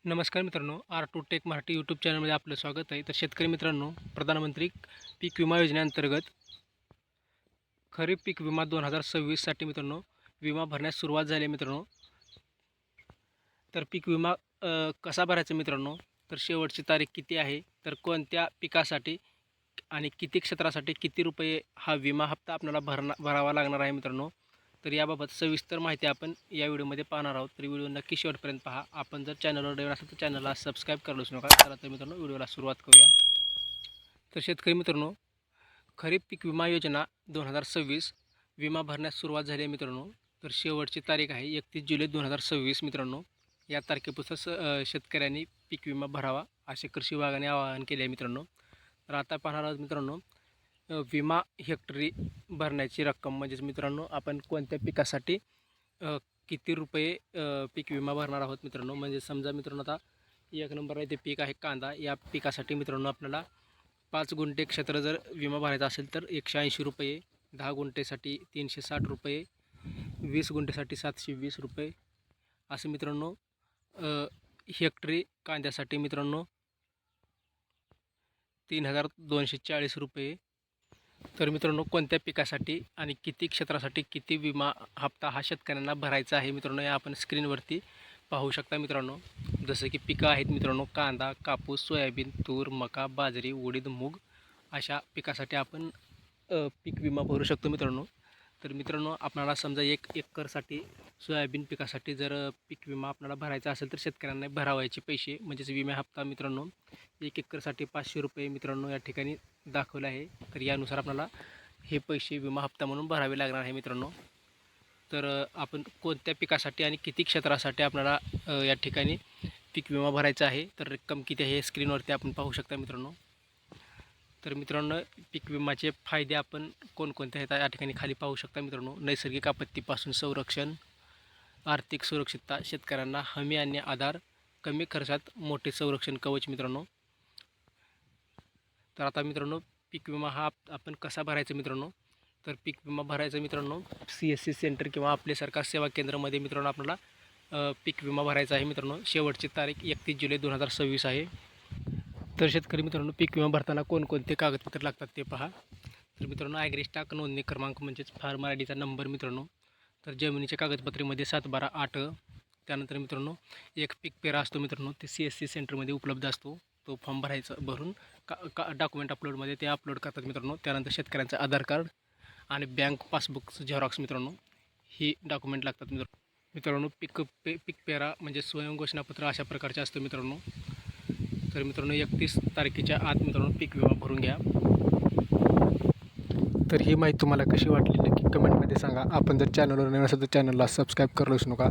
नमस्कार मित्रांनो, R2 take Marathi YouTube चॅनलमध्ये आपलं स्वागत आहे. तर शेतकरी मित्रांनो, प्रधानमंत्री पीक विमा योजनेअंतर्गत खरीप पीक विमा 2026साठी मित्रांनो विमा भरण्यास सुरुवात झाली आहे मित्रांनो. तर पीक विमा कसा भरायचा मित्रांनो, तर शेवटची तारीख किती आहे, तर कोणत्या पिकासाठी आणि किती क्षेत्रासाठी किती रुपये हा विमा हप्ता आपल्याला भरावा लागणार आहे मित्रांनो. तर याबाबत सविस्तर माहिती आपण या व्हिडिओमध्ये पाहणार आहोत. तर व्हिडिओ नक्की शेवटपर्यंत पहा. आपण जर चॅनलवर नवीन असेल तर चॅनलला सबस्क्राईब करायला विसरू नका. चला तर मित्रांनो व्हिडिओला सुरुवात करूया. तर शेतकरी मित्रांनो, खरीप पीक विमा योजना 2026 विमा भरण्यास सुरुवात झाली आहे मित्रांनो. तर शेवटची तारीख आहे 31 जुलै 2026 मित्रांनो. या तारखेपासून शेतकऱ्यांनी पीक विमा भरावा असे कृषी विभागाने आवाहन केले आहे मित्रांनो. तर आता पाहणार आहोत मित्रांनो, विमा हेक्टरी भरण्याची रक्कम म्हणजेच मित्रांनो आपण कोणत्या पिकासाठी किती रुपये पीक विमा भरणार आहोत मित्रांनो. म्हणजे समजा मित्रांनो आता एक नंबर ते पीक आहे कांदा. या पिकासाठी मित्रांनो आपल्याला 5 गुंठे क्षेत्र जर विमा भरायचा असेल तर 180 रुपये, 10 गुंठेसाठी 360 रुपये, 20 गुंठेसाठी 720 रुपये असं मित्रांनो हेक्टरी कांद्यासाठी मित्रांनो 3240 रुपये. तर मित्रांनो कोणत्या पिकासाठी आणि किती क्षेत्रासाठी किती विमा हप्ता हा शेतकऱ्यांना भरायचा आहे मित्रांनो, या आपण स्क्रीनवरती पाहू शकता मित्रांनो. जसं की पिकं आहेत मित्रांनो कांदा, कापूस, सोयाबीन, तूर, मका, बाजरी, उडीद, मूग अशा पिकासाठी आपण पीक विमा भरू शकतो मित्रांनो. तर मित्रांनो आपल्याला समजा 1 एकरसाठी सोयाबीन पिकासाठी जर पीक विमा आपल्याला भरायचा असेल तर शेतकऱ्यांना भरावायचे पैसे म्हणजेच विमा हप्ता मित्रांनो 1 एकरसाठी 500 रुपये मित्रांनो या ठिकाणी दाखवलं आहे. तर यानुसार आपल्याला हे पैसे विमा हप्ता म्हणून भरावे लागणार आहे मित्रांनो. तर आपण कोणत्या पिकासाठी आणि किती क्षेत्रासाठी आपल्याला या ठिकाणी पीक विमा भरायचा आहे तर रक्कम किती आहे हे स्क्रीनवरती आपण पाहू शकता मित्रांनो. तर मित्रांनो पीक विम्याचे फायदे आपण कोणकोणते आहेत या ठिकाणी खाली पाहू शकता मित्रांनो. नैसर्गिक आपत्तीपासून संरक्षण, आर्थिक सुरक्षितता, शेतकऱ्यांना हमी आणि आधार, कमी खर्चात मोठे संरक्षण कवच मित्रांनो. तर आता मित्रांनो पीक विमा हा आपण कसा भरायचा मित्रांनो, तर पीक विमा भरायचा मित्रांनो CSC सेंटर किंवा आपले सरकार सेवा केंद्रामध्ये मित्रांनो आपल्याला पीक विमा भरायचा आहे मित्रांनो. शेवटची तारीख 31 जुलै 2026 आहे. तर शेतकरी मित्रांनो पीक विमा भरताना कोणकोणते कागदपत्र लागतात ते पहा. तर मित्रांनो ॲग्रिस्टाक नोंदणी क्रमांक म्हणजेच फार्मर IDचा नंबर मित्रांनो. तर जमिनीच्या कागदपत्रेमध्ये 7/12/8. त्यानंतर मित्रांनो एक पीक पेरा असतो मित्रांनो, ते CSC सेंटरमध्ये उपलब्ध असतो. तो फॉर्म भरून डॉक्युमेंट अपलोडमध्ये ते अपलोड करतात मित्रांनो. त्यानंतर शेतकऱ्यांचं आधार कार्ड आणि बँक पासबुकचं झेरॉक्स मित्रांनो ही डॉक्युमेंट लागतात मित्रांनो. पीक पेरा म्हणजे स्वयंघोषणापत्र अशा प्रकारचे असतं मित्रांनो. तर मित्रांनो 31 तारखेच्या आत मित्रांनो पीक विमा भरून घ्या. तर ही माहिती तुम्हाला कशी वाटली नक्की कमेंटमध्ये सांगा. आपण जर चॅनलवर नवीन असेल तर चॅनलला सबस्क्राईब करायला विसरू नका.